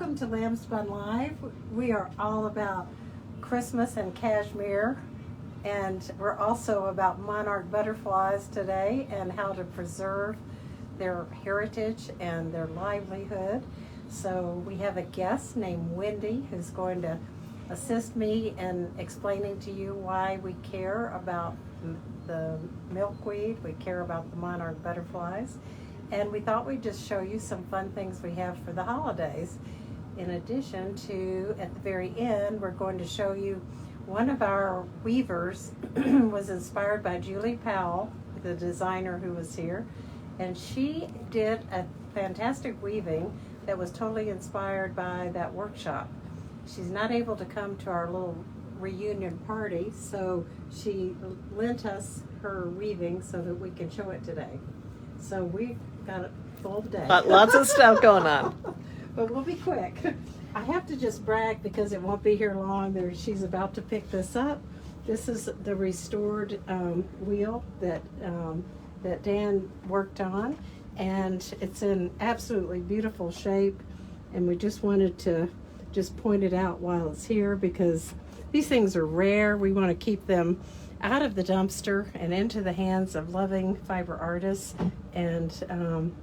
Welcome to Lambspun Live. We are all about Christmas and cashmere, and we're also about monarch butterflies today and how to preserve their heritage and their livelihood. So we have a guest named Wendy who's going to assist me in explaining to you why we care about the milkweed, we care about the monarch butterflies, and we thought we'd just show you some fun things we have for the holidays. In addition to, at the very end, we're going to show you one of our weavers was inspired by Julie Powell, the designer who was here, and she did a fantastic weaving that was totally inspired by that workshop. She's not able to come to our little reunion party, so she lent us her weaving so that we can show it today. So we've got a full day. Lots of stuff going on. But we'll be quick. I have to just brag because it won't be here long. She's about to pick this up. This is the restored wheel that Dan worked on, and it's in absolutely beautiful shape. And we just wanted to just point it out while it's here because these things are rare. We want to keep them out of the dumpster and into the hands of loving fiber artists. And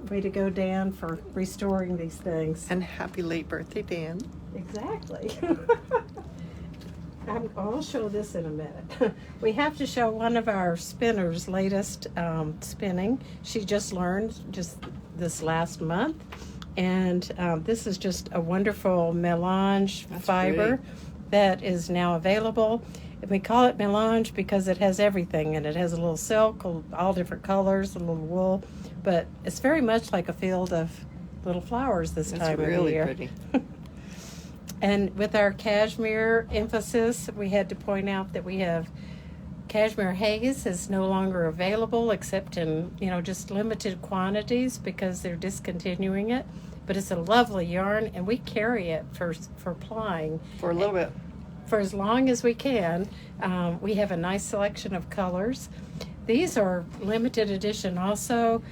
way to go, Dan, for restoring these things. And happy late birthday, Dan. Exactly. I'll show this in a minute. We have to show one of our spinners' latest spinning. She just learned just this last month. And this is just a wonderful melange fiber that is now available. And we call it melange because it has everything, and it has a little silk, all different colors, a little wool, but it's very much like a field of little flowers this time of the year. It's really pretty. And with our cashmere emphasis, we had to point out that we have cashmere haze is no longer available except in, just limited quantities because they're discontinuing it. But it's a lovely yarn, and we carry it for plying. For a little bit. For as long as we can. We have a nice selection of colors. These are limited edition also,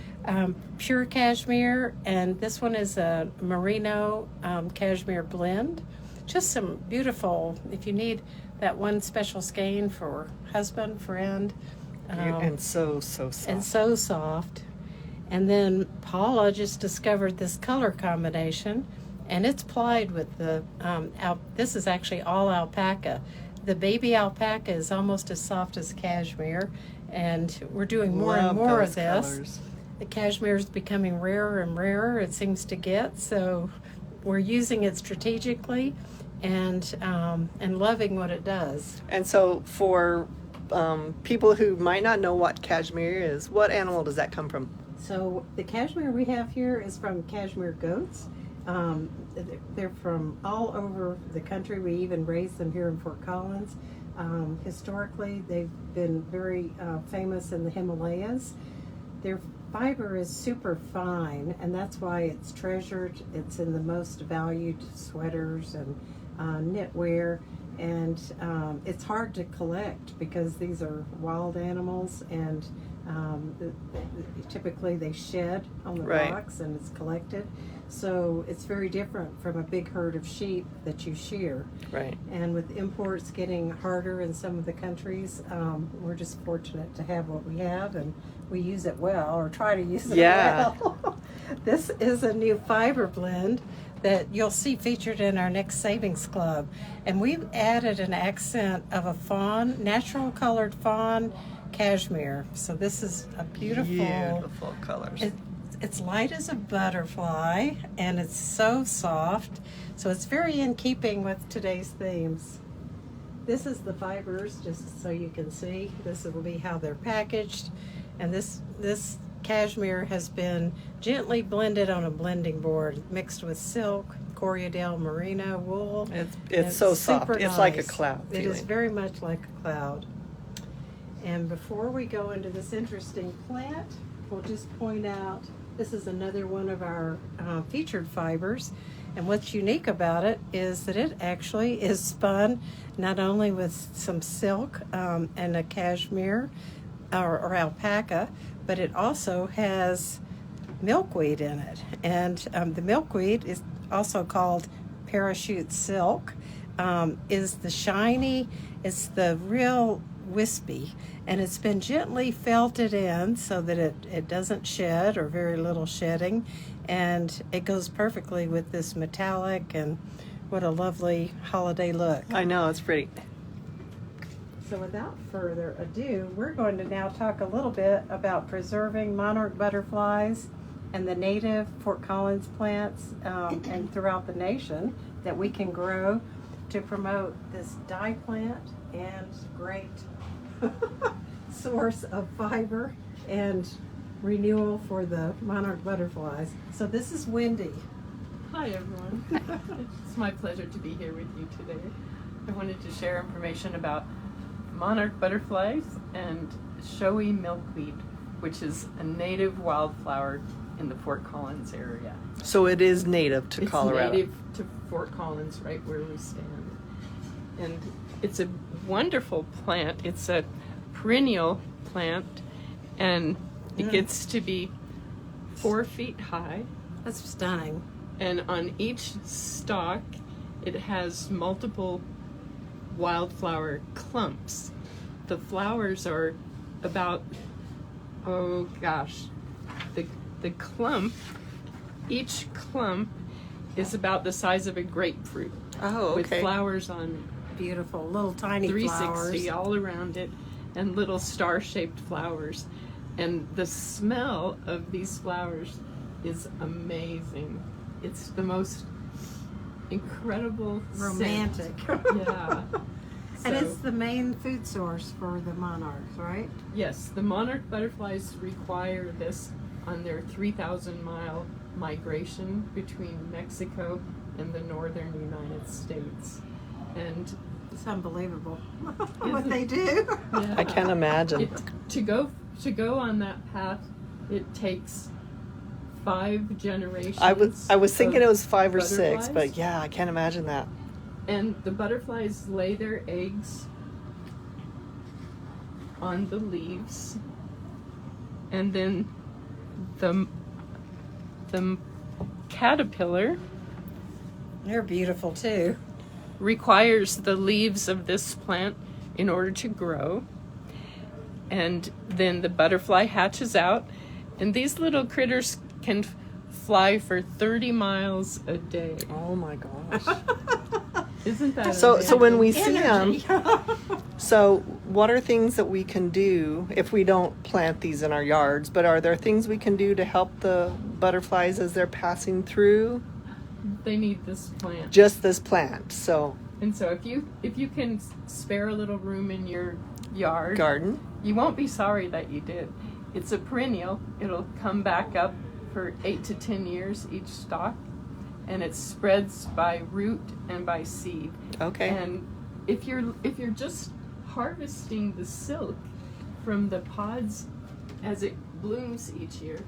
pure cashmere, and this one is a merino cashmere blend. Just some beautiful, if you need that one special skein for husband, friend. And so soft. And so soft. And then Paula just discovered this color combination, and it's plied with the, this is actually all alpaca. The baby alpaca is almost as soft as cashmere, and we're doing more and more of this. Colors. The cashmere is becoming rarer and rarer, it seems to get, so we're using it strategically and loving what it does. And so for people who might not know what cashmere is, what animal does that come from? So the cashmere we have here is from cashmere goats. They're from all over the country. We even raise them here in Fort Collins. Historically, they've been very famous in the Himalayas. Their fiber is super fine, and that's why it's treasured. It's in the most valued sweaters and knitwear, and it's hard to collect because these are wild animals, and typically they shed on the rocks and it's collected. So it's very different from a big herd of sheep that you shear. Right. And with imports getting harder in some of the countries, we're just fortunate to have what we have, and we use it well, or try to use it well. This is a new fiber blend that you'll see featured in our next Savings Club. And we've added an accent of a fawn, natural colored fawn cashmere. So this is a beautiful colors. It's light as a butterfly, and it's so soft. So it's very in keeping with today's themes. This is the fibers, just so you can see. This will be how they're packaged. And this cashmere has been gently blended on a blending board, mixed with silk, Corriedale merino wool. It's so soft. It's nice. Like a cloud. It is very much like a cloud. And before we go into this interesting plant, we'll just point out this is another one of our featured fibers. And what's unique about it is that it actually is spun not only with some silk and a cashmere or alpaca, but it also has milkweed in it. And the milkweed is also called parachute silk is the shiny, it's the real wispy, and it's been gently felted in so that it doesn't shed, or very little shedding, and it goes perfectly with this metallic, and what a lovely holiday look. I know, it's pretty. So without further ado, we're going to now talk a little bit about preserving monarch butterflies and the native Fort Collins plants and throughout the nation that we can grow to promote this dye plant and great source of fiber and renewal for the monarch butterflies. So this is Wendy. Hi everyone. It's my pleasure to be here with you today. I wanted to share information about monarch butterflies and showy milkweed, which is a native wildflower in the Fort Collins area. So it is native to Colorado. It's native to Fort Collins, right where we stand. And it's a wonderful plant. It's a perennial plant, and it gets to be 4 feet high. That's stunning. And on each stalk, it has multiple wildflower clumps. The flowers are about, the clump, each clump is about the size of a grapefruit. Oh, okay. With flowers on Beautiful, little tiny 360 flowers. all around it, and little star-shaped flowers. And the smell of these flowers is amazing. It's the most incredible Romantic. scent. Yeah. And So, it's the main food source for the monarchs, right? yes, the monarch butterflies require this on their 3,000-mile migration between Mexico and the northern United States. And It's unbelievable what Isn't- they do. yeah, I can't imagine. to go on that path, it takes 5 generations. I was thinking of it was 5 or 6, butterflies. but yeah, I can't imagine that. And the butterflies lay their eggs on the leaves, and then the caterpillar They're beautiful too. requires the leaves of this plant in order to grow. And then the butterfly hatches out, and these little critters can fly for 30 miles a day. Oh my gosh. Isn't that So amazing? when we see them, Energy. so what are things that we can do if we don't plant these in our yards, but are there things we can do to help the butterflies as they're passing through? They need this plant. Just this plant, so And so if you can spare a little room in your yard, garden. you won't be sorry that you did. It's a perennial. It'll come back up for 8 to 10 years each stalk, and it spreads by root and by seed. Okay. And if you're just harvesting the silk from the pods as it blooms each year,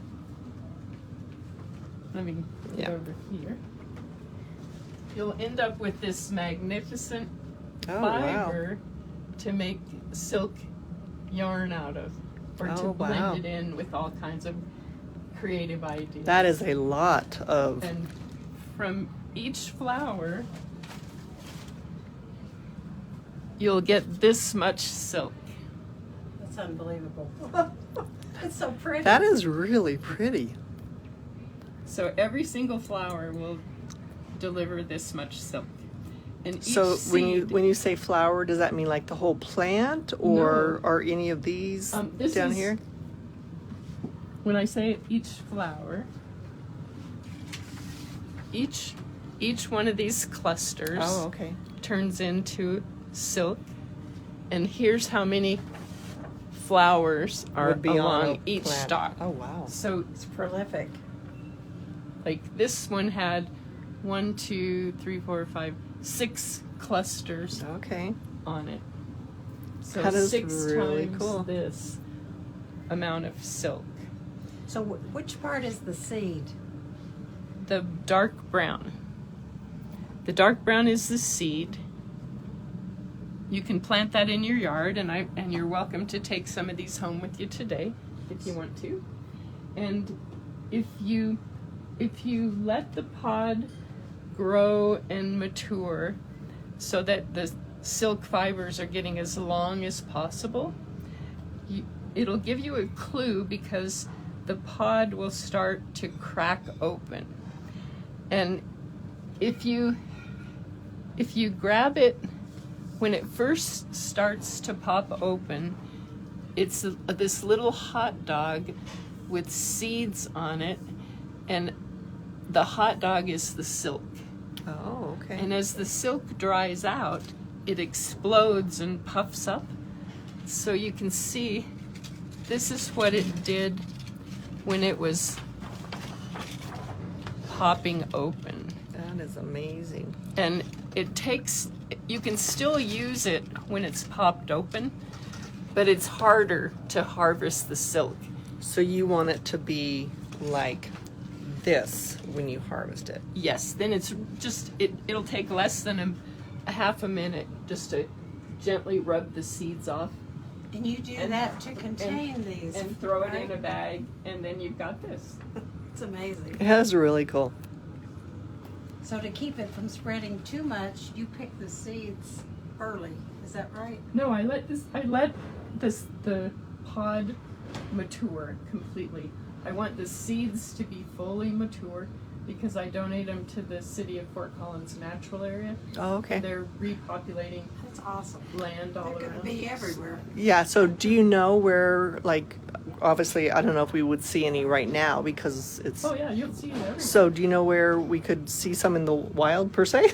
let me put it Yeah. over here. You'll end up with this magnificent Oh wow. fiber to make silk yarn out of, or to Oh, blend wow. it in with all kinds of creative ideas. That is a lot of And from each flower, you'll get this much silk. That's unbelievable. It's so pretty. that is really pretty. So every single flower will deliver this much silk. And each So seed, when you say flower, does that mean like the whole plant or are any of these this down is- here? when I say each flower, each one of these clusters Oh, okay. turns into silk, and here's how many flowers are Would be on along a each plant. stalk. Oh wow. So It's prolific. like this one had 1, 2, 3, 4, 5, 6 clusters Okay. on it. So That is 6 really times cool. this amount of silk. So which part is the seed? The dark brown. The dark brown is the seed. You can plant that in your yard, and you're welcome to take some of these home with you today if you want to. And if you let the pod grow and mature so that the silk fibers are getting as long as possible. It'll give you a clue because the pod will start to crack open. And if you grab it when it first starts to pop open, it's this little hot dog with seeds on it, and the hot dog is the silk. Oh, okay. And as the silk dries out, it explodes and puffs up. So you can see this is what it did when it was popping open. That is amazing. And you can still use it when it's popped open, but it's harder to harvest the silk. So you want it to be like this when you harvest it? Yes, then it's just, it'll take less than a half a minute just to gently rub the seeds off. And you do that to contain these. And throw it right? in a bag, and then you've got this. It's amazing. That's really cool. So to keep it from spreading too much, you pick the seeds early. Is that right? No, I let the pod mature completely. I want the seeds to be fully mature because I donate them to the city of Fort Collins natural area. Oh, okay. And they're repopulating That's awesome. land all They're going to around. be everywhere. Yeah, so do you know where, like, obviously, I don't know if we would see any right now because it's... Oh yeah, you'll see it everywhere. So do you know where we could see some in the wild, per se?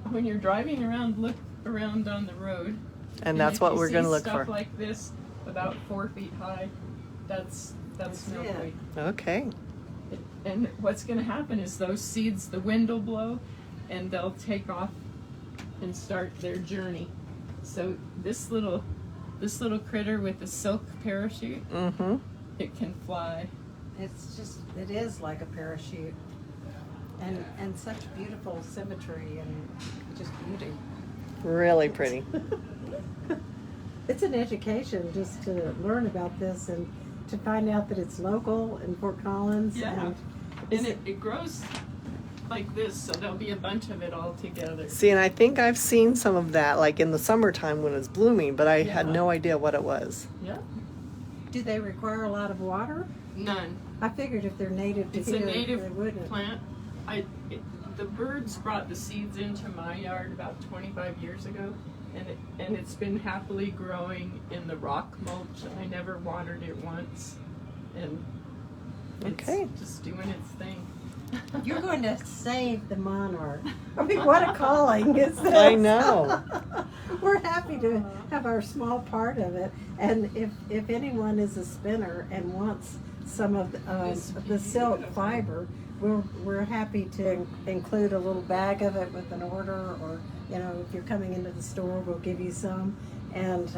When you're driving around, look around on the road. And that's if what you we're see going to look stuff for. like this, about 4 feet high, that's milkweed. Okay. And what's going to happen is those seeds, the wind will blow, and they'll take off and start their journey. So this little critter with the silk parachute, Mm-hmm. it can fly. It is like a parachute. And such beautiful symmetry and just beauty. Really pretty. It's an education just to learn about this and to find out that it's local in Fort Collins. Yeah. And And it grows like this, so there'll be a bunch of it all together. See, and I think I've seen some of that, like in the summertime when it's blooming, but I had Yeah. no idea what it was. Yeah. do they require a lot of water? None. I figured if they're native to It's here, a native they wouldn't. plant. The birds brought the seeds into my yard about 25 years ago, and it's been happily growing in the rock mulch. I never watered it once, and it's Okay. just doing its thing. You're going to save the monarch. I mean, what a calling is this? I know. We're happy to have our small part of it. And if anyone is a spinner and wants some of the silk fiber, we're happy to include a little bag of it with an order, or if you're coming into the store, we'll give you some, and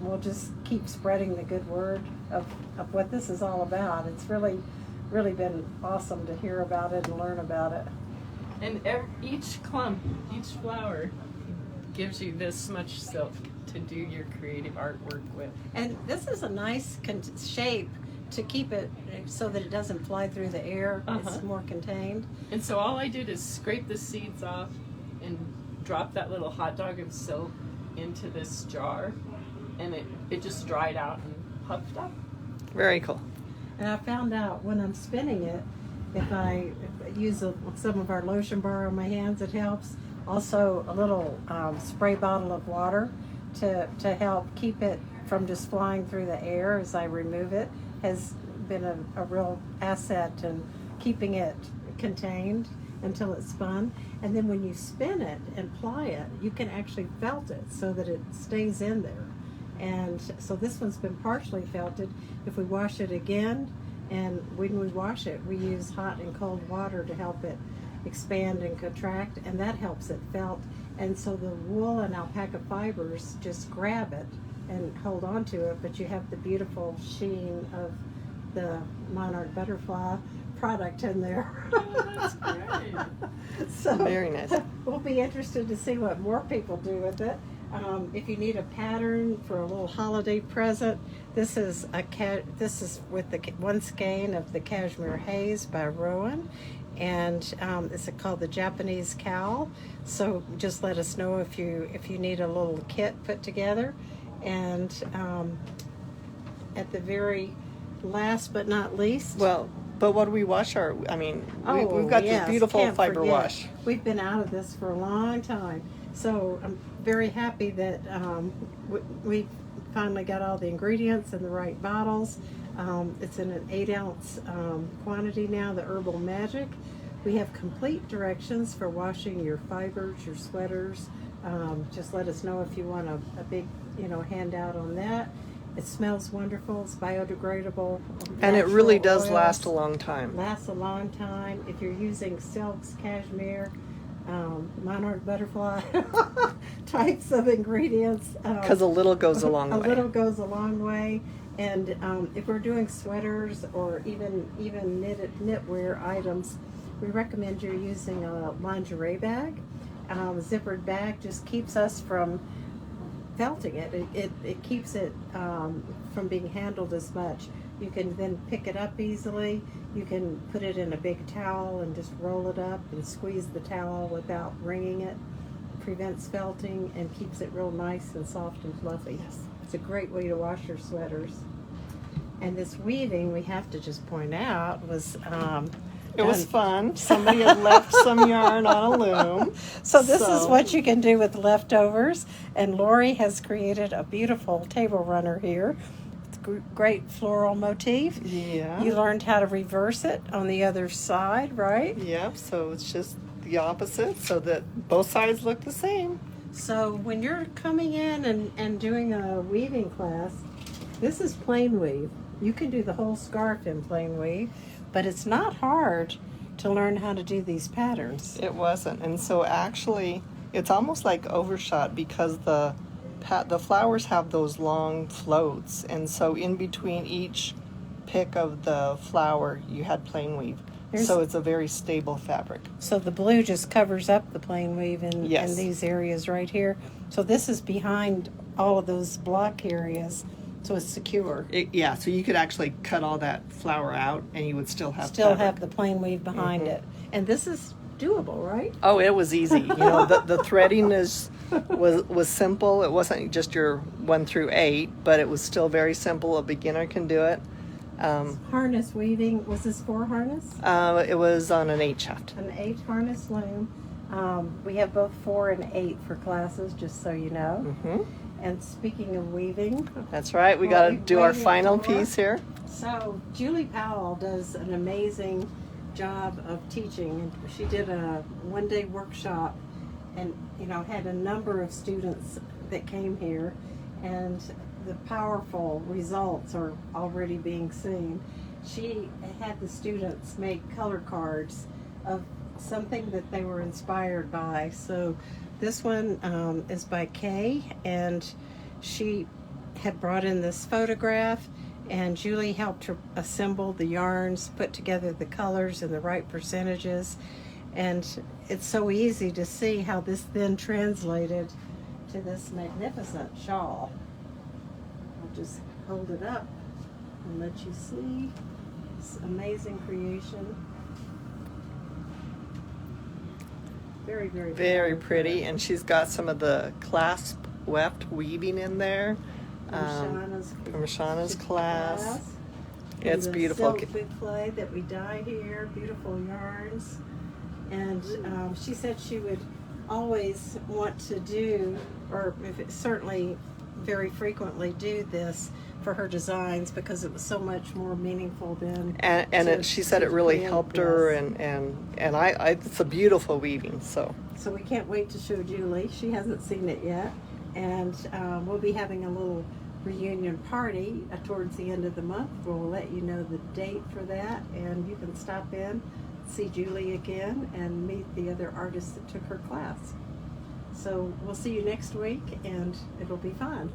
we'll just keep spreading the good word of what this is all about. It's really been awesome to hear about it and learn about it. And each clump, each flower gives you this much silk to do your creative artwork with. And this is a nice shape to keep it so that it doesn't fly through the air. Uh-huh. It's more contained. And so all I did is scrape the seeds off and drop that little hot dog of silk into this jar, and it just dried out and puffed up. Very cool. And I found out when I'm spinning it, if I use some of our lotion bar on my hands, it helps. Also, a little spray bottle of water to help keep it from just flying through the air as I remove it has been a real asset in keeping it contained until it's spun. And then when you spin it and ply it, you can actually felt it so that it stays in there. And so this one's been partially felted. If we wash it again, and when we wash it, we use hot and cold water to help it expand and contract, and that helps it felt. And so the wool and alpaca fibers just grab it and hold on to it, but you have the beautiful sheen of the Monarch butterfly product in there. Oh, that's great. So Very nice. We'll be interested to see what more people do with it. If you need a pattern for a little holiday present, this is with the one skein of the Cashmere Haze by Rowan, and it's called the Japanese cowl. So just let us know if you need a little kit put together. And at the very last but not least, Well, but what do we wash our? I mean, we've got yes, this beautiful can't fiber forget. wash. We've been out of this for a long time, so I'm very happy that we finally got all the ingredients in the right bottles. It's in an 8-ounce quantity now, the Herbal Magic. We have complete directions for washing your fibers, your sweaters. Just let us know if you want a big, handout on that. It smells wonderful. It's biodegradable. And it really natural does oils. last a long time. Lasts a long time. If you're using silks, cashmere, monarch butterfly types of ingredients. Because a little goes a long way. A little goes a long way. And if we're doing sweaters or even knitwear items, we recommend you're using a lingerie bag. A zippered bag just keeps us from felting it. It keeps it from being handled as much. You can then pick it up easily. You can put it in a big towel and just roll it up and squeeze the towel without wringing it. Prevents felting and keeps it real nice and soft and fluffy. It's a great way to wash your sweaters. And this weaving, we have to just point out, was It was fun. Somebody had left some yarn on a loom. So this is what you can do with leftovers. And Lori has created a beautiful table runner here. It's a great floral motif. Yeah. You learned how to reverse it on the other side, right? Yep, so it's just the opposite so that both sides look the same. So when you're coming in and doing a weaving class, this is plain weave. You can do the whole scarf in plain weave, but it's not hard to learn how to do these patterns. It wasn't. And so actually, it's almost like overshot because the flowers have those long floats. And so in between each pick of the flower, you had plain weave. So it's a very stable fabric. So the blue just covers up the plain weave in these areas right here. So this is behind all of those block areas, so it's secure. Yeah, so you could actually cut all that flower out and you would still have have the plain weave behind it. And this is doable, right? Oh, it was easy. The threading was simple. It wasn't just your 1 through 8, but it was still very simple. A beginner can do it. Harness weaving, was this 4 harness? It was on an 8 shaft. An 8 harness loom. We have both 4 and 8 for classes, just so you know. Mm-hmm. And speaking of weaving, that's right. We got to do our final piece here. So Julie Powell does an amazing job of teaching. She did a 1-day workshop, and had a number of students that came here, and the powerful results are already being seen. She had the students make color cards of something that they were inspired by. So this one is by Kay, and she had brought in this photograph, and Julie helped her assemble the yarns, put together the colors in the right percentages, and it's so easy to see how this then translated to this magnificent shawl. I'll just hold it up and let you see this amazing creation. Very, very, very pretty. And she's got some of the clasp weft weaving in there from Shauna's class. It's beautiful. Silk boucle that we dye here, beautiful yarns. And she said she would always want to do, or certainly very frequently do this for her designs, because it was so much more meaningful than. She said it really helped her, and it's a beautiful weaving. So we can't wait to show Julie. She hasn't seen it yet, and we'll be having a little reunion party towards the end of the month. We'll let you know the date for that, and you can stop in, see Julie again, and meet the other artists that took her class. So we'll see you next week, and it'll be fun.